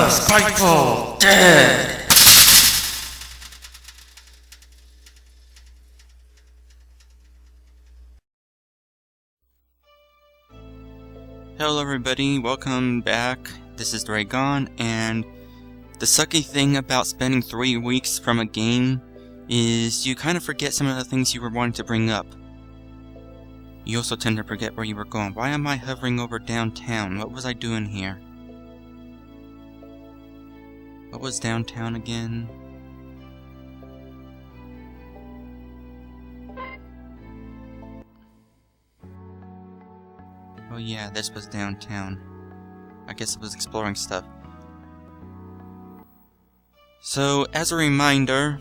Spiteful Dead! Hello everybody, welcome back. This is Dragon, and the sucky thing about spending 3 weeks from a game is you kind of forget some of the things you were wanting to bring up. You also tend to forget where you were going. Why am I hovering over downtown? What was I doing here? What was downtown again? Oh yeah, this was downtown. I guess it was exploring stuff. So, as a reminder,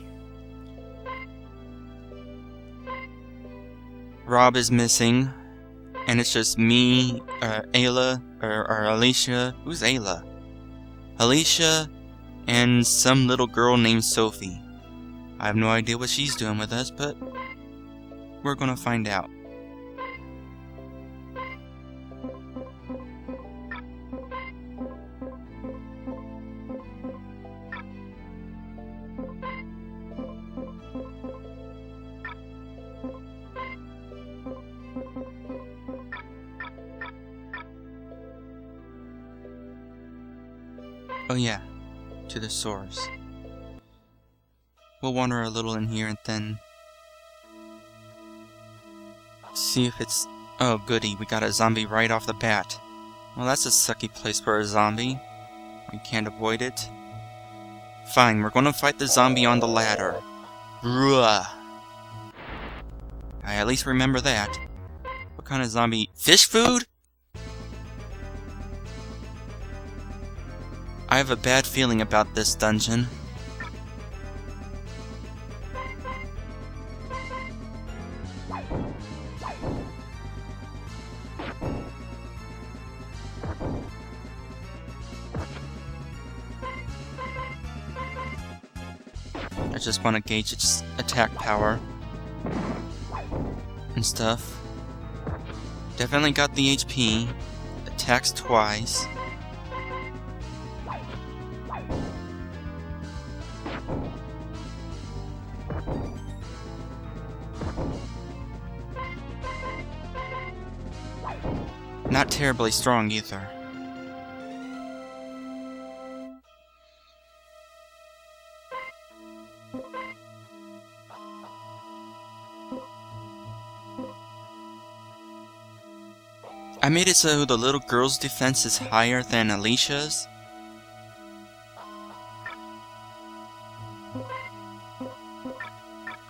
Rob is missing, and it's just me, Ayla, or Alicia. Who's Ayla? Alicia, and some little girl named Sophie. I have no idea what she's doing with us, but we're gonna find out. Oh yeah, to the source. We'll wander a little in here and then see if it's... Oh goody, we got a zombie right off the bat. Well, that's a sucky place for a zombie. We can't avoid it. Fine, we're gonna fight the zombie on the ladder. Ruh. I at least remember that. What kind of zombie? Fish food? I have a bad feeling about this dungeon. I just want to gauge its attack power and stuff. Definitely got the HP. Attacks twice. Not terribly strong either. I made it so the little girl's defense is higher than Alicia's.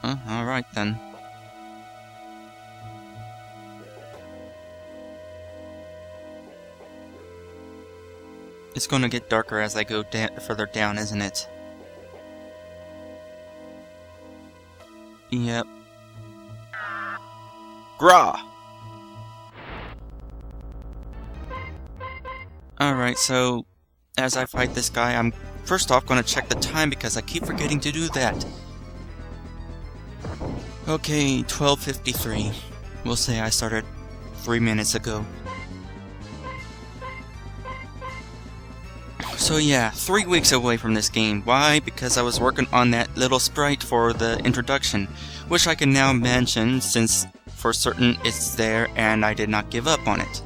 Alright then. It's gonna get darker as I go further down, isn't it? Yep. Grah! Alright, so as I fight this guy, I'm first off gonna check the time because I keep forgetting to do that. Okay, 12:53. We'll say I started 3 minutes ago. So yeah, 3 weeks away from this game. Why? Because I was working on that little sprite for the introduction, which I can now mention since for certain it's there and I did not give up on it.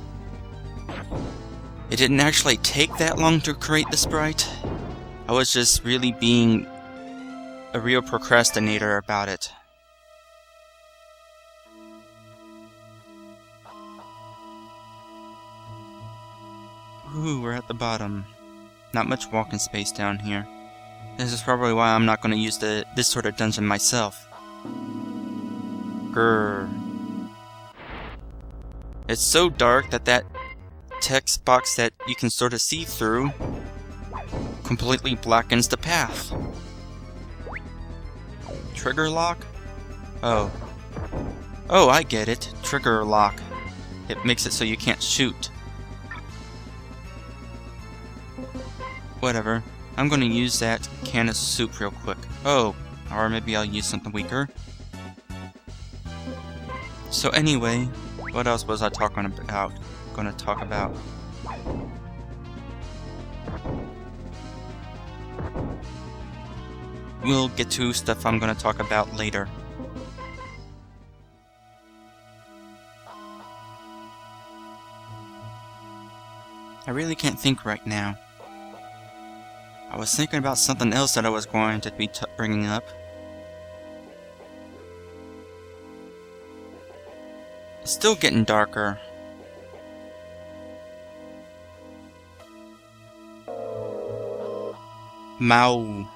It didn't actually take that long to create the sprite. I was just really being a real procrastinator about it. Ooh, we're at the bottom. Not much walking space down here. This is probably why I'm not going to use this sort of dungeon myself. Grrr. It's so dark that text box that you can sort of see through completely blackens the path. Trigger lock? Oh. Oh, I get it. Trigger lock. It makes it so you can't shoot. Whatever. I'm gonna use that can of soup real quick. Oh, or maybe I'll use something weaker. So anyway, what else was I talking about? Gonna talk about. we'll get to stuff I'm going to talk about later. I really can't think right now. I was thinking about something else that I was going to be bringing up. It's still getting darker. Mau.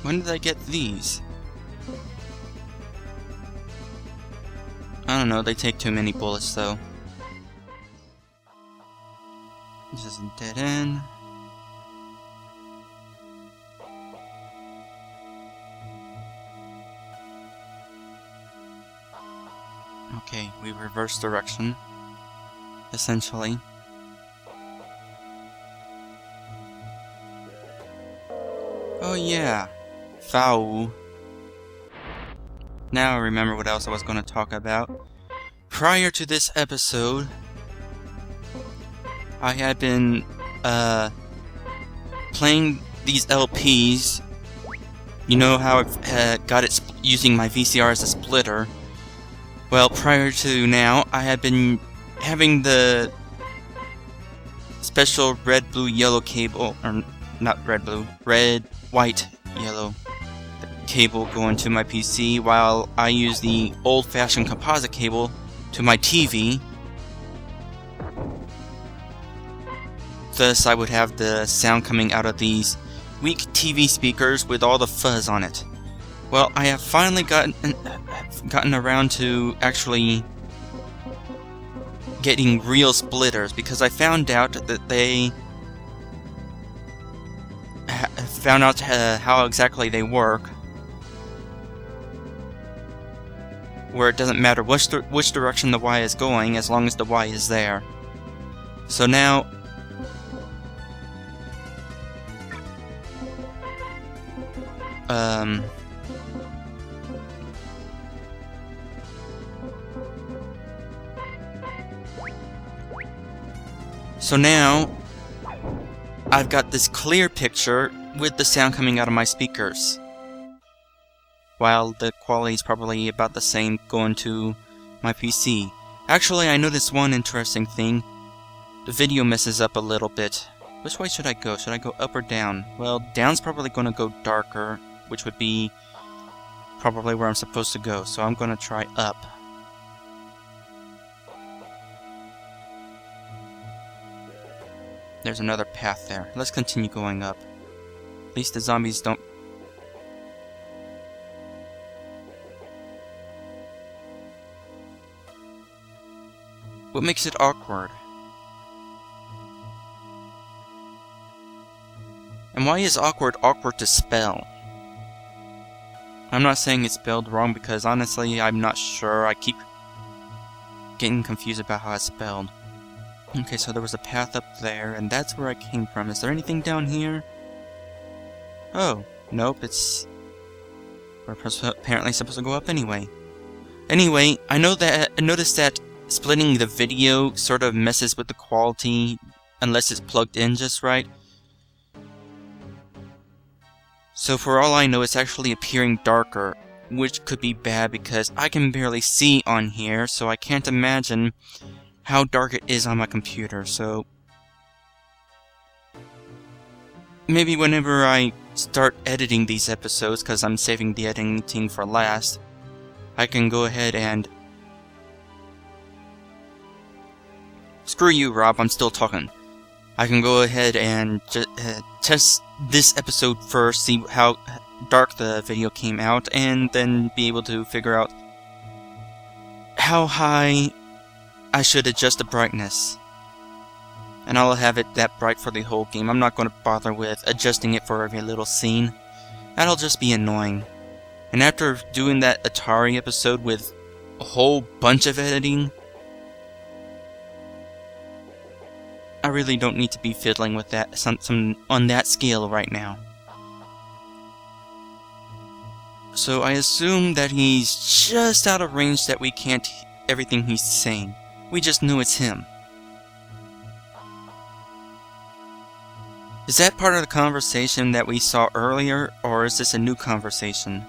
When did I get these? I don't know, they take too many bullets though. This is a dead end. Okay, we reverse direction, essentially. Oh yeah, foul. Now I remember what else I was going to talk about. Prior to this episode, I had been playing these LPs. You know how I've got it using my VCR as a splitter. Well, prior to now, I had been having the special red, blue, yellow cable, or not red, blue, red, white, yellow cable going to my PC, while I use the old-fashioned composite cable to my TV. Thus, I would have the sound coming out of these weak TV speakers with all the fuzz on it. Well, I have finally gotten around to actually getting real splitters, because I found out that they found out how exactly they work, where it doesn't matter which direction the Y is going, as long as the Y is there. So now, I've got this clear picture with the sound coming out of my speakers, while the quality is probably about the same going to my PC. Actually, I noticed one interesting thing. The video messes up a little bit. Which way should I go? Should I go up or down? Well, down's probably going to go darker, which would be probably where I'm supposed to go, so I'm going to try up. There's another path there. Let's continue going up. At least the zombies don't... What makes it awkward? And why is awkward to spell? I'm not saying it's spelled wrong, because honestly I'm not sure. I keep getting confused about how it's spelled. Okay, so there was a path up there, and that's where I came from. Is there anything down here? Oh, nope, we're apparently supposed to go up anyway. Anyway, I noticed that splitting the video sort of messes with the quality unless it's plugged in just right. So for all I know, it's actually appearing darker, which could be bad because I can barely see on here, so I can't imagine how dark it is on my computer. So maybe whenever I start editing these episodes, because I'm saving the editing for last, I can go ahead and... Screw you, Rob, I'm still talking. I can go ahead and test this episode first, see how dark the video came out, and then be able to figure out how high I should adjust the brightness. And I'll have it that bright for the whole game. I'm not going to bother with adjusting it for every little scene. That'll just be annoying. And after doing that Atari episode with a whole bunch of editing, I really don't need to be fiddling with that some on that scale right now. So I assume that he's just out of range, that we can't hear everything he's saying. We just knew it's him. Is that part of the conversation that we saw earlier, or is this a new conversation?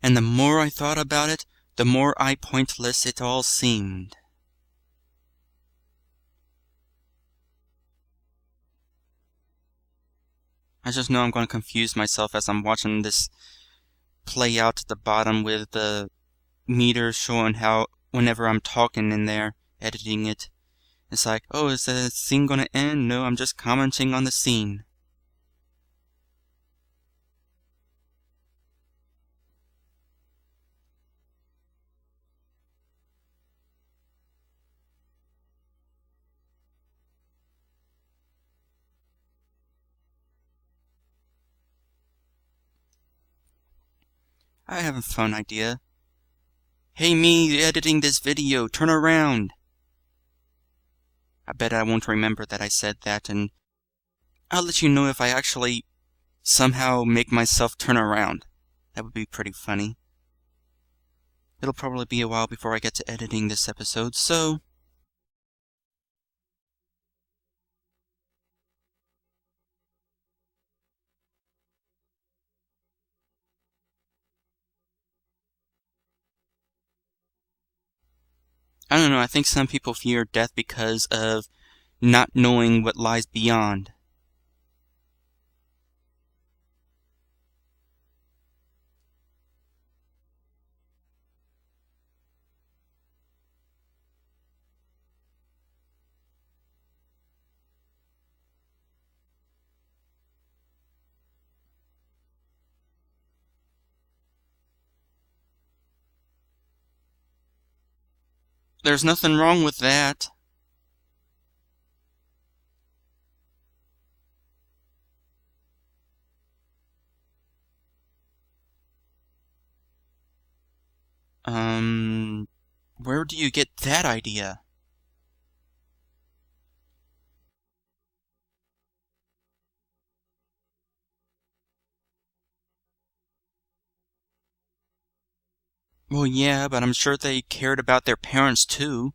And the more I thought about it, the more pointless it all seemed. I just know I'm going to confuse myself as I'm watching this play out at the bottom with the meter showing how whenever I'm talking in there, editing it, it's like, oh, is the scene going to end? No, I'm just commenting on the scene. I have a fun idea. Hey me, editing this video, turn around! I bet I won't remember that I said that, and I'll let you know if I actually somehow make myself turn around. That would be pretty funny. It'll probably be a while before I get to editing this episode, so I don't know, I think some people fear death because of not knowing what lies beyond. There's nothing wrong with that. Where do you get that idea? Well, yeah, but I'm sure they cared about their parents too.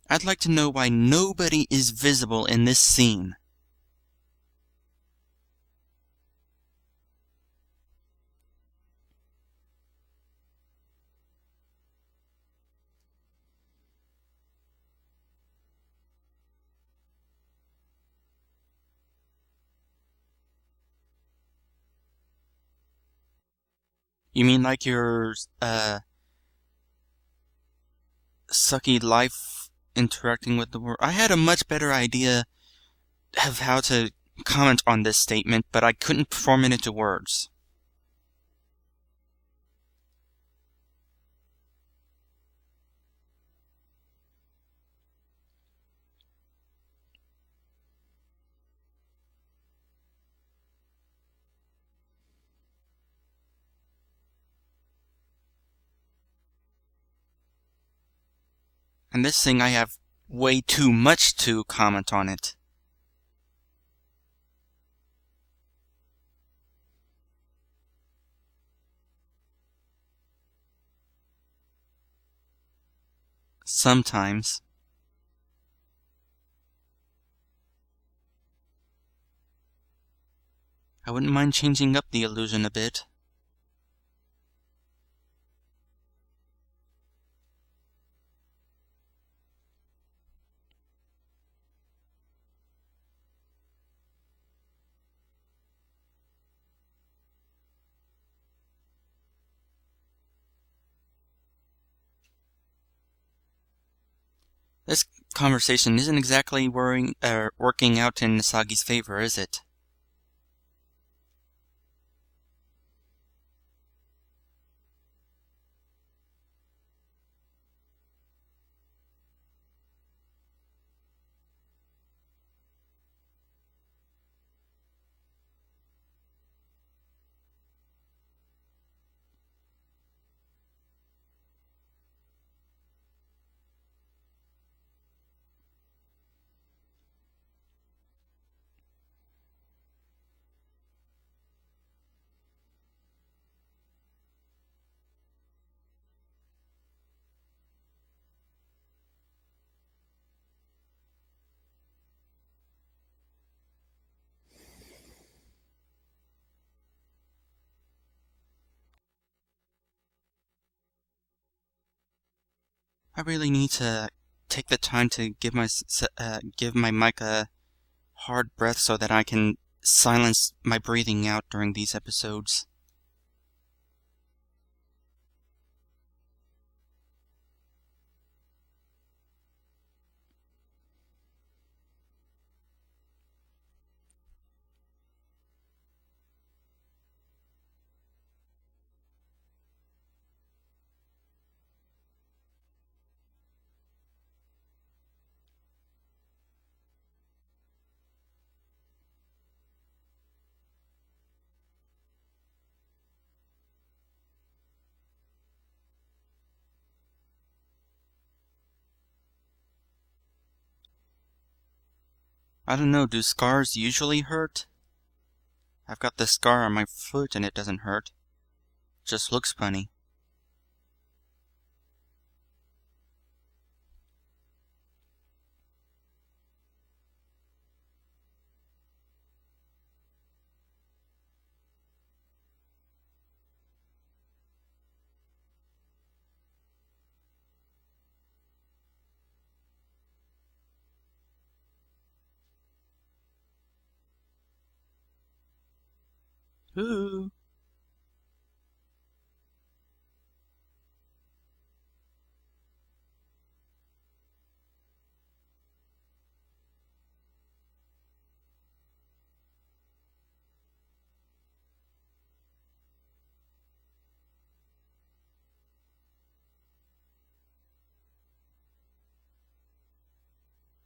I'd like to know why nobody is visible in this scene. You mean like your, sucky life interacting with the world? I had a much better idea of how to comment on this statement, but I couldn't form it into words. And this thing, I have way too much to comment on it. Sometimes. I wouldn't mind changing up the illusion a bit. This conversation isn't exactly working out in Nasagi's favor, is it? I really need to take the time to give my mic a hard breath so that I can silence my breathing out during these episodes. I don't know, do scars usually hurt? I've got this scar on my foot and it doesn't hurt. It just looks funny. Ooh.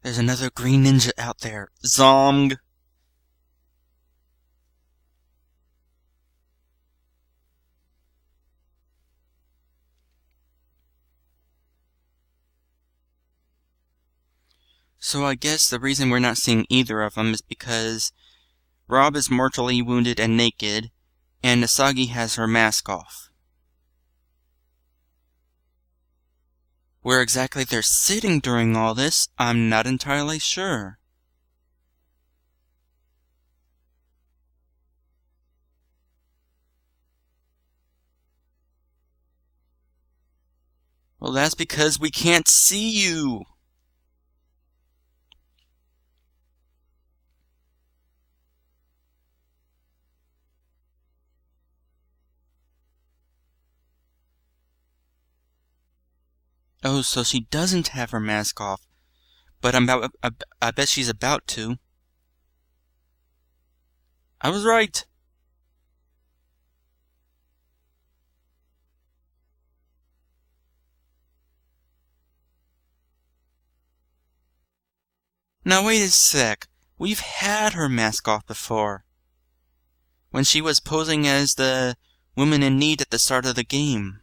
There's another green ninja out there. Zong! So I guess the reason we're not seeing either of them is because Rob is mortally wounded and naked, and Asagi has her mask off. Where exactly they're sitting during all this, I'm not entirely sure. Well, that's because we can't see you! Oh, so she doesn't have her mask off. But I bet she's about to. I was right! Now wait a sec. We've had her mask off before. When she was posing as the woman in need at the start of the game.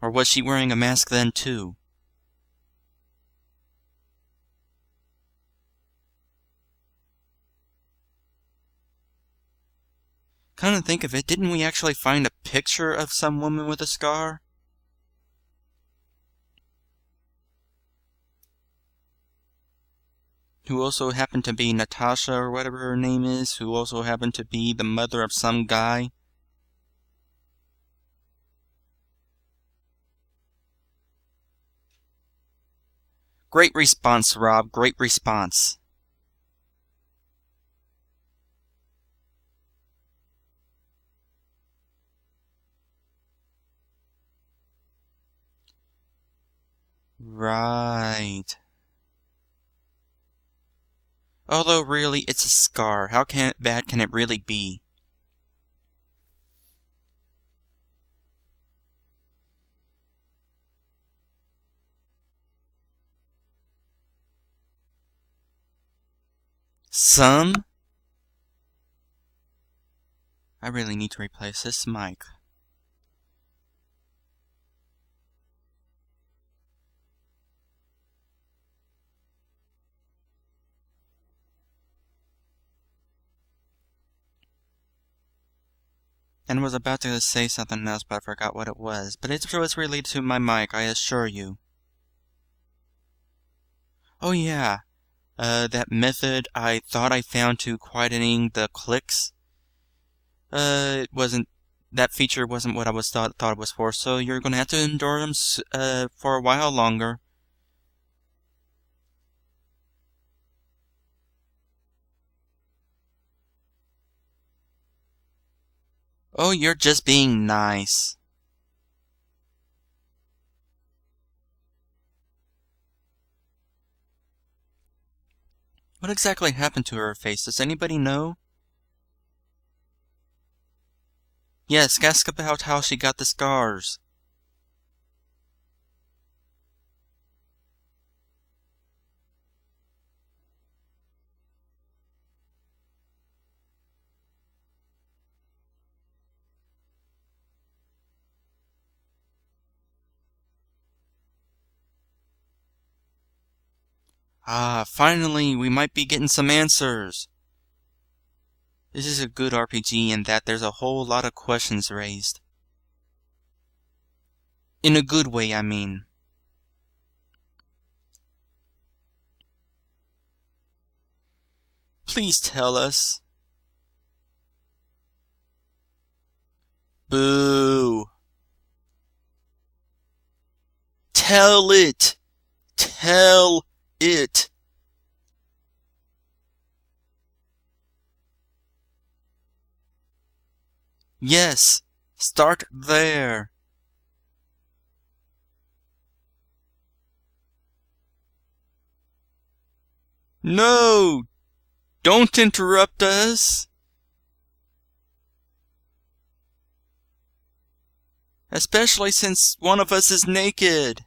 Or was she wearing a mask then too? Come to think of it, didn't we actually find a picture of some woman with a scar? Who also happened to be Natasha or whatever her name is, who also happened to be the mother of some guy. Great response, Rob. Great response. Right. Although really, it's a scar. How bad can it really be? Some? I really need to replace this mic. And was about to say something else, but I forgot what it was. But it was related to my mic, I assure you. Oh yeah, that method I thought I found to quietening the clicks. It wasn't. That feature wasn't what I thought it was for. So you're gonna have to endure them for a while longer. Oh, you're just being nice. What exactly happened to her face? Does anybody know? Yes, ask about how she got the scars. Ah, finally, we might be getting some answers. This is a good RPG in that there's a whole lot of questions raised. In a good way, I mean. Please tell us. Boo. Tell it. Tell it. Yes! Start there! No! Don't interrupt us! Especially since one of us is naked!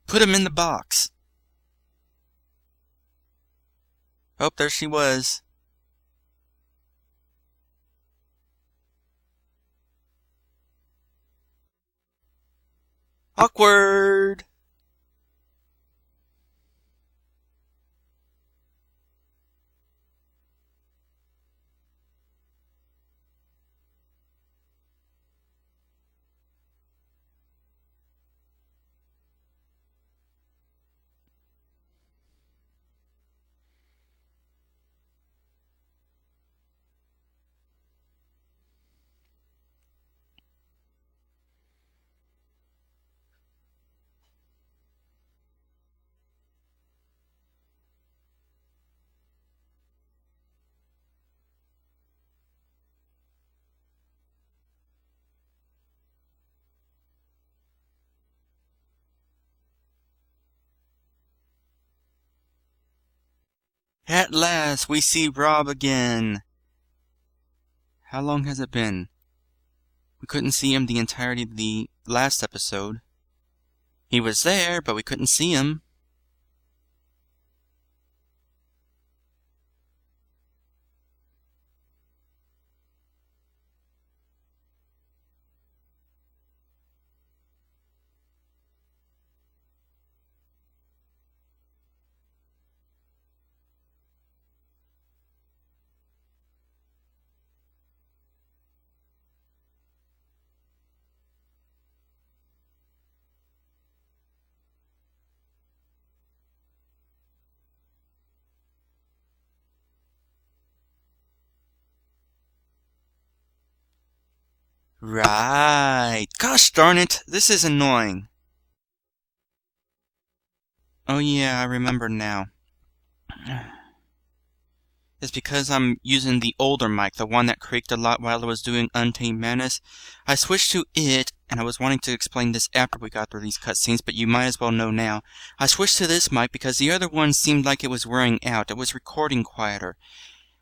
Put him in the box! Oh, there she was. Awkward! At last, we see Rob again! How long has it been? We couldn't see him the entirety of the last episode. He was there, but we couldn't see him. Right. Gosh darn it, this is annoying. Oh yeah, I remember now. It's because I'm using the older mic, the one that creaked a lot while I was doing Untamed Menace. I switched to it, and I was wanting to explain this after we got through these cutscenes, but you might as well know now. I switched to this mic because the other one seemed like it was wearing out. It was recording quieter.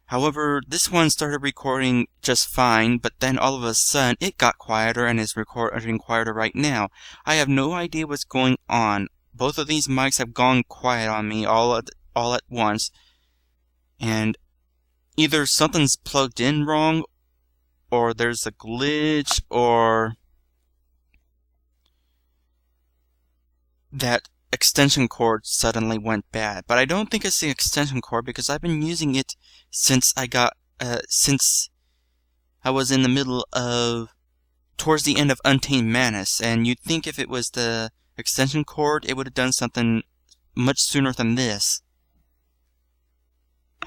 However, this one started recording just fine, but then all of a sudden it got quieter and is recording quieter right now. I have no idea what's going on. Both of these mics have gone quiet on me all at once, and either something's plugged in wrong, or there's a glitch, or that extension cord suddenly went bad. But I don't think it's the extension cord because I've been using it since since I was in the middle of towards the end of Untamed Menace, and you'd think if it was the extension cord, it would have done something much sooner than this.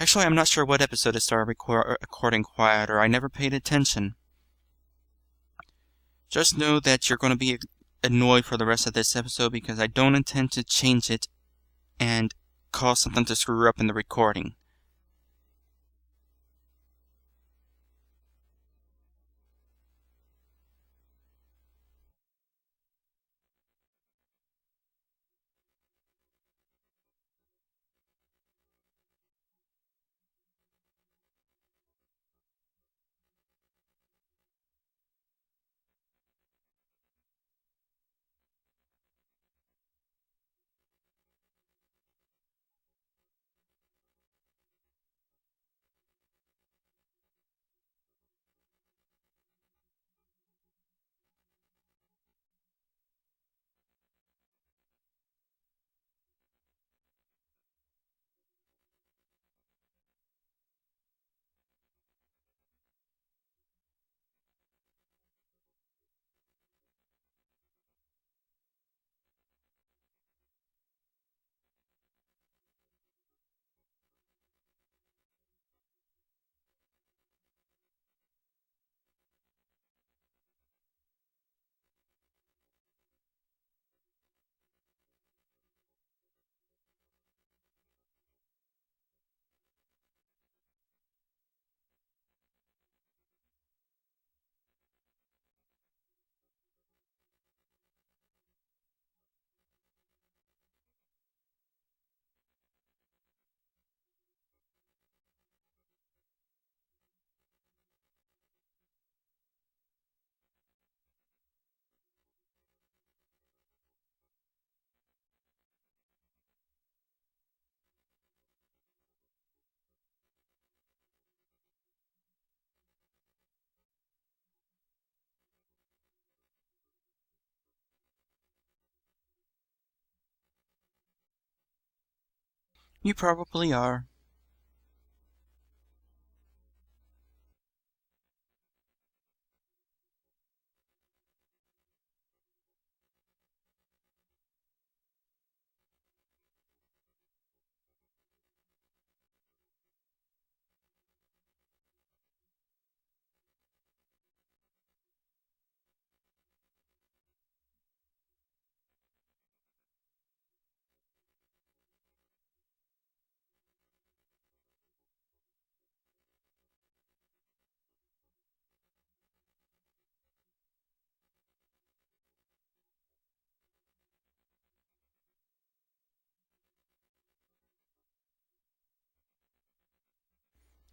Actually, I'm not sure what episode it started recording quieter. I never paid attention. Just know that you're going to be annoyed for the rest of this episode because I don't intend to change it and cause something to screw up in the recording. You probably are.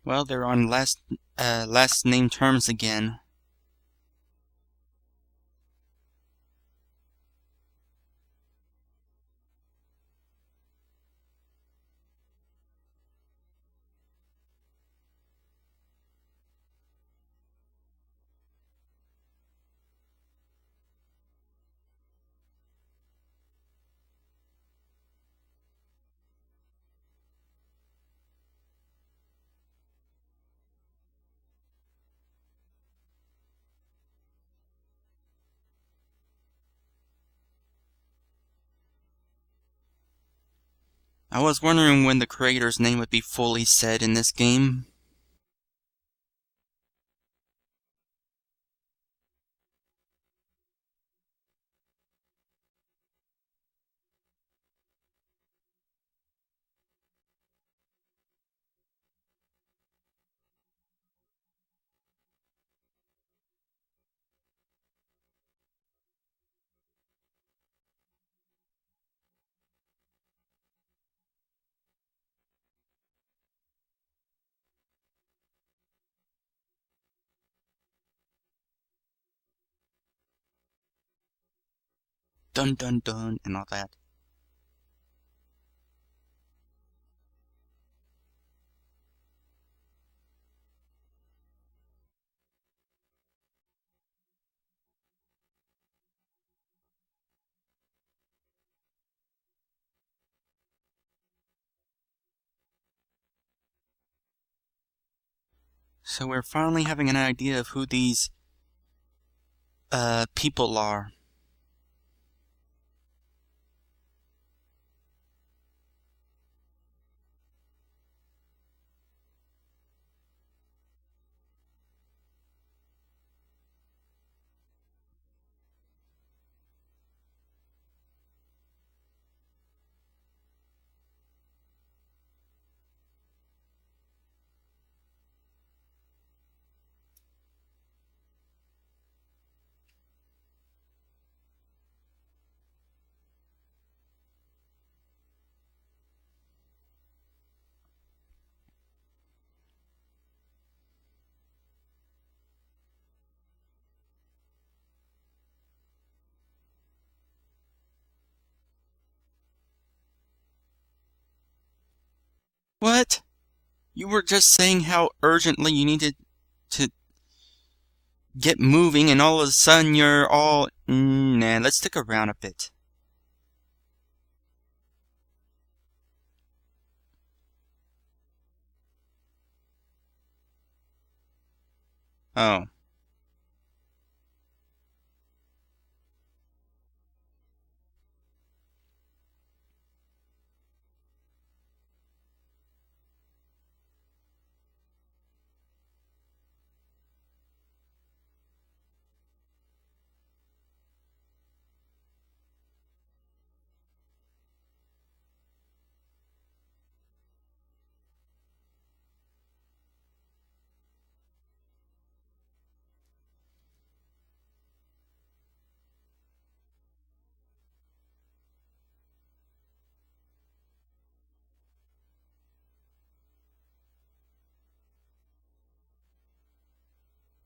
Well, they're on last name terms again. I was wondering when the creator's name would be fully said in this game. Dun dun dun and all that. So we're finally having an idea of who these people are. What? You were just saying how urgently you needed to get moving, and all of a sudden you're all, nah, let's stick around a bit. Oh.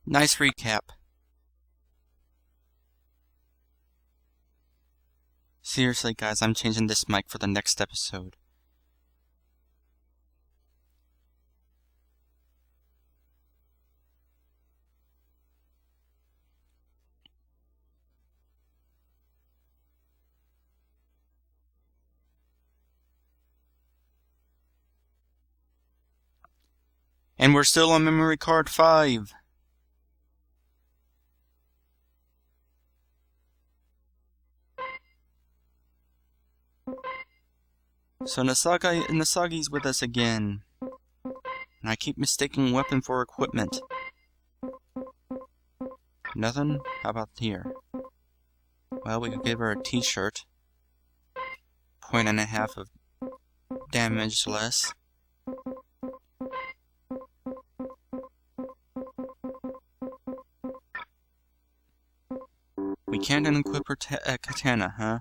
Nice recap. Seriously, guys, I'm changing this mic for the next episode. And we're still on memory card 5. So Nasagi's with us again. And I keep mistaking weapon for equipment. Nothing? How about here? Well, we could give her a t-shirt. 1.5 of damage less. We can't unequip her katana, huh?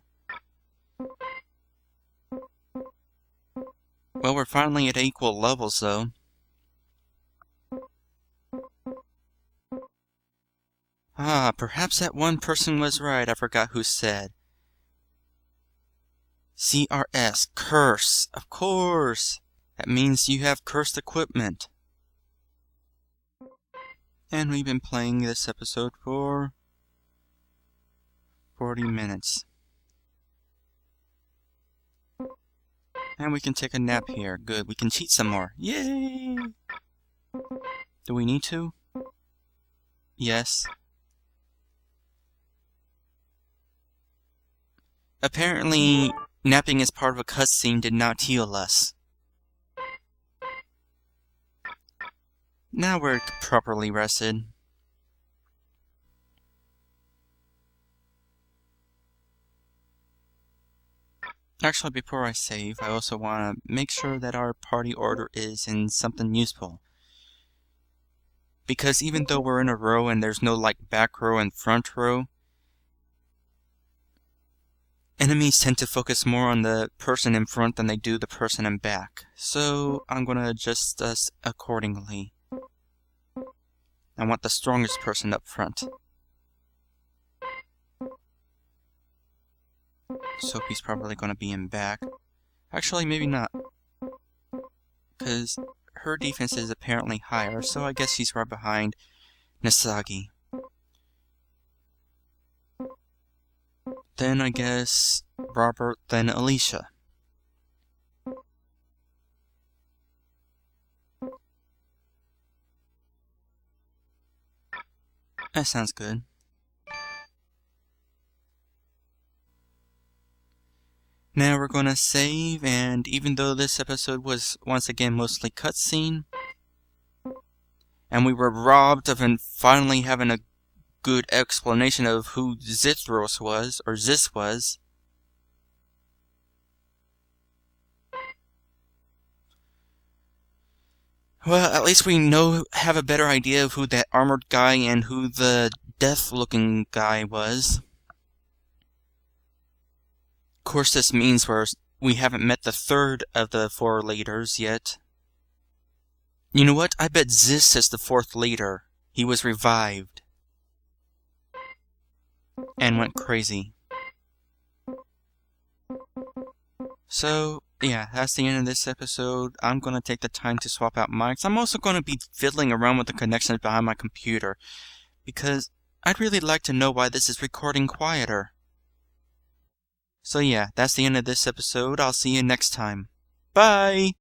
Well, we're finally at equal levels, though. Ah, perhaps that one person was right. I forgot who said. CRS, curse. Of course. That means you have cursed equipment. And we've been playing this episode for 40 minutes. And we can take a nap here. Good. We can cheat some more. Yay! Do we need to? Yes. Apparently, napping as part of a cutscene did not heal us. Now we're properly rested. Actually, before I save, I also want to make sure that our party order is in something useful. Because even though we're in a row and there's no like back row and front row, enemies tend to focus more on the person in front than they do the person in back. So I'm going to adjust us accordingly. I want the strongest person up front. Sophie's probably going to be in back. Actually, maybe not. Because her defense is apparently higher, so I guess she's right behind Nasagi. Then I guess Robert, then Alicia. That sounds good. Now we're going to save, and even though this episode was once again mostly cutscene, and we were robbed of finally having a good explanation of who Xisthruos was, or Xis was, well, at least we have a better idea of who that armored guy and who the death-looking guy was. Of course, this means we haven't met the third of the 4 leaders yet. You know what? I bet Xis is the 4th leader. He was revived. And went crazy. So, yeah, that's the end of this episode. I'm going to take the time to swap out mics. I'm also going to be fiddling around with the connections behind my computer, because I'd really like to know why this is recording quieter. So yeah, that's the end of this episode. I'll see you next time. Bye!